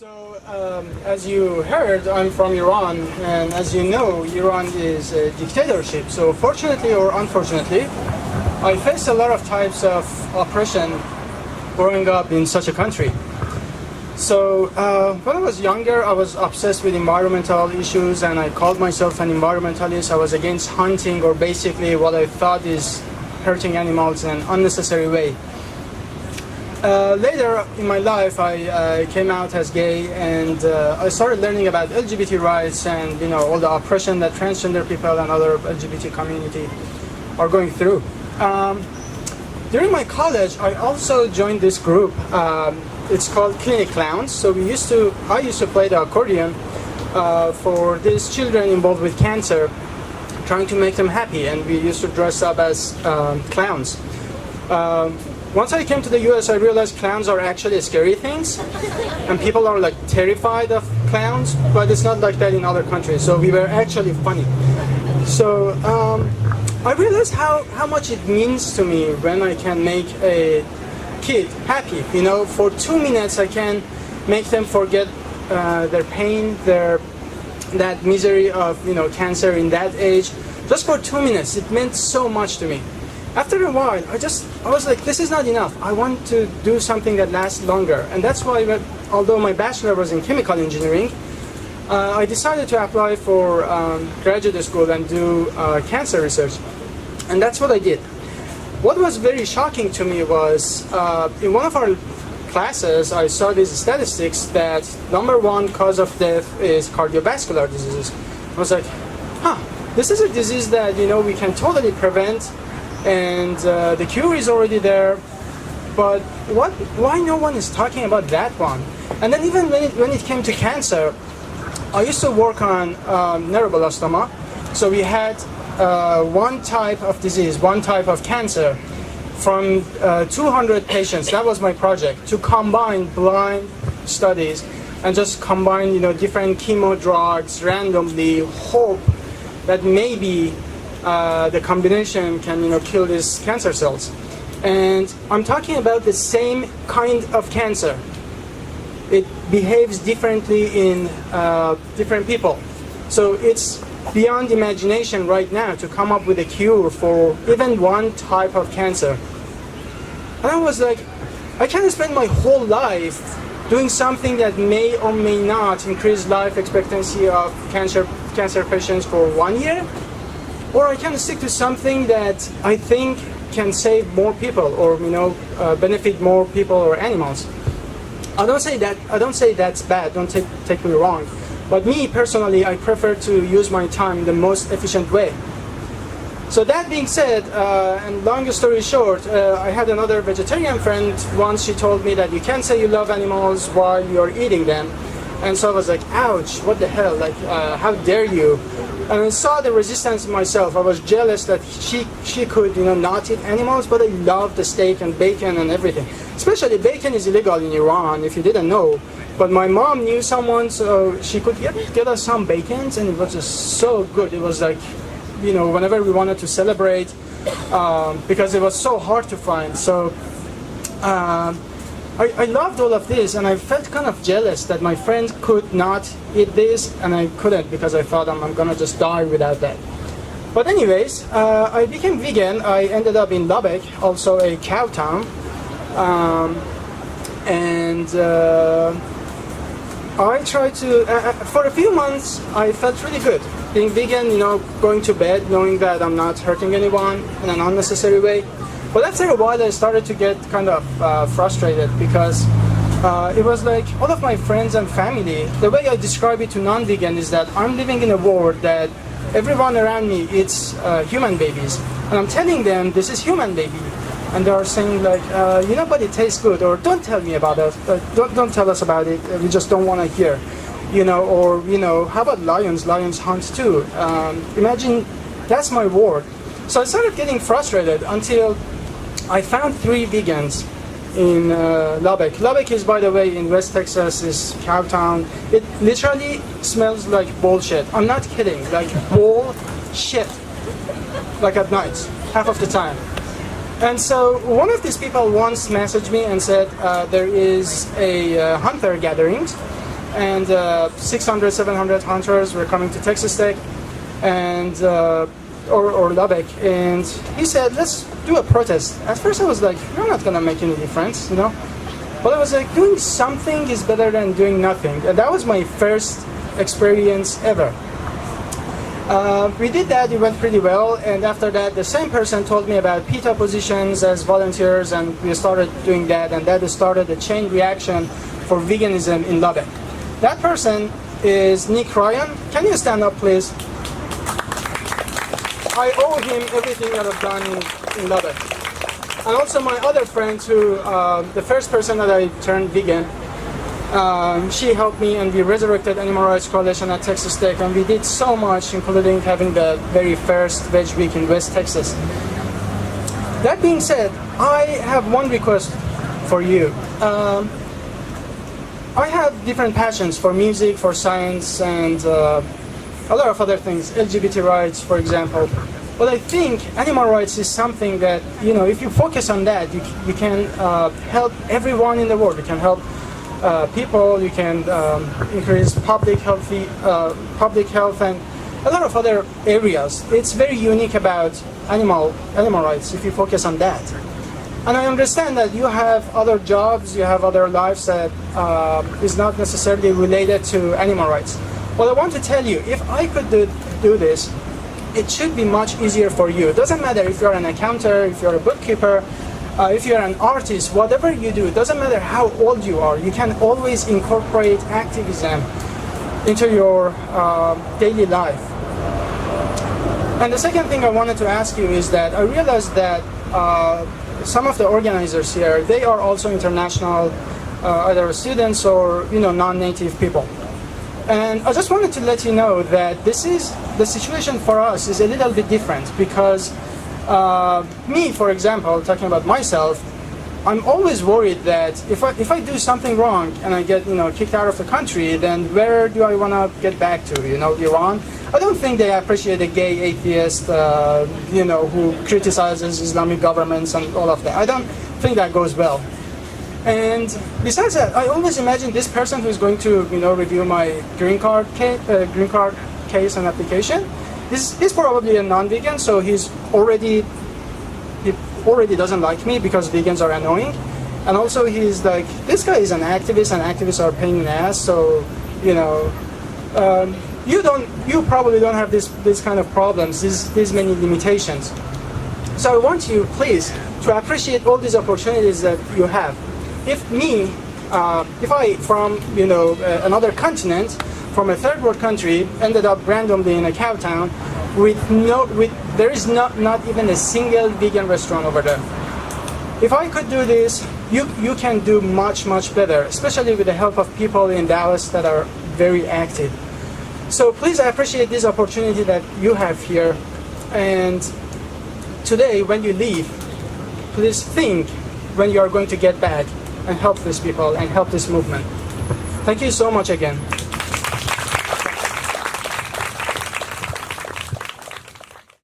So, as you heard, I'm from Iran, and as you know, Iran is a dictatorship. So, fortunately or unfortunately, I faced a lot of types of oppression growing up in such a country. So, when I was younger, I was obsessed with environmental issues, and I called myself an environmentalist. I was against hunting, or basically what I thought is hurting animals in an unnecessary way. Later in my life, I came out as gay, and I started learning about LGBT rights and all the oppression that transgender people and other LGBT community are going through. During my college, I also joined this group. It's called Clinic Clowns. So I used to play the accordion for these children involved with cancer, trying to make them happy, and we used to dress up as clowns. Once I came to the US, I realized clowns are actually scary things, and people are like terrified of clowns, but it's not like that in other countries, so we were actually funny. So I realized how much it means to me when I can make a kid happy. For 2 minutes I can make them forget their pain, that misery of cancer in that age. Just for 2 minutes, it meant so much to me. After a while, I was like, this is not enough. I want to do something that lasts longer. And that's why, although my bachelor was in chemical engineering, I decided to apply for graduate school and do cancer research. And that's what I did. What was very shocking to me was, in one of our classes, I saw these statistics that #1 cause of death is cardiovascular diseases. I was like, this is a disease that, we can totally prevent, and the cure is already there, but why no one is talking about that one? And then even when it came to cancer, I used to work on neuroblastoma. So we had one type of disease, one type of cancer from 200 patients. That was my project, to combine blind studies and just combine different chemo drugs randomly, hope that maybe the combination can kill these cancer cells. And I'm talking about the same kind of cancer. It behaves differently in different people. So it's beyond imagination right now to come up with a cure for even one type of cancer. And I was like, I can spend my whole life doing something that may or may not increase life expectancy of cancer patients for 1 year, or I can stick to something that I think can save more people, or benefit more people or animals. I don't say that's bad. Don't take me wrong, but me personally, I prefer to use my time in the most efficient way. So that being said, and long story short, I had another vegetarian friend. Once she told me that you can't say you love animals while you're eating them, and so I was like, ouch, what the hell? Like, how dare you? And I saw the resistance in myself. I was jealous that she could, not eat animals, but I love the steak and bacon and everything. Especially bacon is illegal in Iran, if you didn't know. But my mom knew someone, so she could get us some bacons, and it was just so good. It was like, whenever we wanted to celebrate, because it was so hard to find. So I loved all of this, and I felt kind of jealous that my friend could not eat this, and I couldn't, because I thought I'm gonna just die without that. But anyways, I became vegan. I ended up in Lubbock, also a cow town, and I tried to, for a few months, I felt really good. Being vegan, going to bed, knowing that I'm not hurting anyone in an unnecessary way. But after a while, I started to get kind of frustrated, because it was like all of my friends and family, the way I describe it to non-vegan is that I'm living in a world that everyone around me eats human babies. And I'm telling them, this is human baby. And they are saying like, but it tastes good, or don't tell me about it, don't tell us about it, we just don't want to hear. Or how about lions? Lions hunt too. Imagine, that's my world. So I started getting frustrated until I found 3 vegans in Lubbock. Lubbock is, by the way, in West Texas, is cow town. It literally smells like bullshit. I'm not kidding, like bullshit. Like at night, half of the time. And so one of these people once messaged me and said there is a hunter gathering and 600, 700 hunters were coming to Texas Tech and or Lubbock, and he said, let's do a protest. At first I was like, you're not gonna make any difference, you know? But I was like, doing something is better than doing nothing. And that was my first experience ever. We did that, it went pretty well, and after that the same person told me about PETA positions as volunteers, and we started doing that, and that started a chain reaction for veganism in Lubbock. That person is Nick Ryan. Can you stand up, please? I owe him everything that I've done in Lubbock. And also my other friend who, the first person that I turned vegan, she helped me, and we resurrected Animal Rights Coalition at Texas Tech, and we did so much, including having the very first Veg Week in West Texas. That being said, I have one request for you. I have different passions for music, for science, and a lot of other things, LGBT rights, for example. But I think animal rights is something that, you know, if you focus on that, you can help everyone in the world. You can help people, you can increase public health and a lot of other areas. It's very unique about animal rights if you focus on that. And I understand that you have other jobs, you have other lives that is not necessarily related to animal rights. Well, I want to tell you, if I could do this, it should be much easier for you. It doesn't matter if you're an accountant, if you're a bookkeeper, if you're an artist, whatever you do, it doesn't matter how old you are, you can always incorporate activism into your daily life. And the second thing I wanted to ask you is that I realized that some of the organizers here, they are also international, either students or, you know, non-native people. And I just wanted to let you know that the situation for us is a little bit different, because me, for example, talking about myself, I'm always worried that if I do something wrong and I get, you know, kicked out of the country, then where do I want to get back to? You know, Iran? I don't think they appreciate a gay atheist, you know, who criticizes Islamic governments and all of that. I don't think that goes well. And besides that, I always imagine this person who's going to, you know, review my green card case and application. He's probably a non-vegan, so he already doesn't like me because vegans are annoying. And also he's like, this guy is an activist, and activists are a pain in the ass. So, you know, you probably don't have this kind of problems, these many limitations. So I want you, please, to appreciate all these opportunities that you have. If I from, you know, another continent, from a third world country, ended up randomly in a cow town there is not even a single vegan restaurant over there. If I could do this, you can do much better, especially with the help of people in Dallas that are very active. So please appreciate this opportunity that you have here, and today when you leave, please think when you are going to get back and help these people and help this movement. Thank you so much again.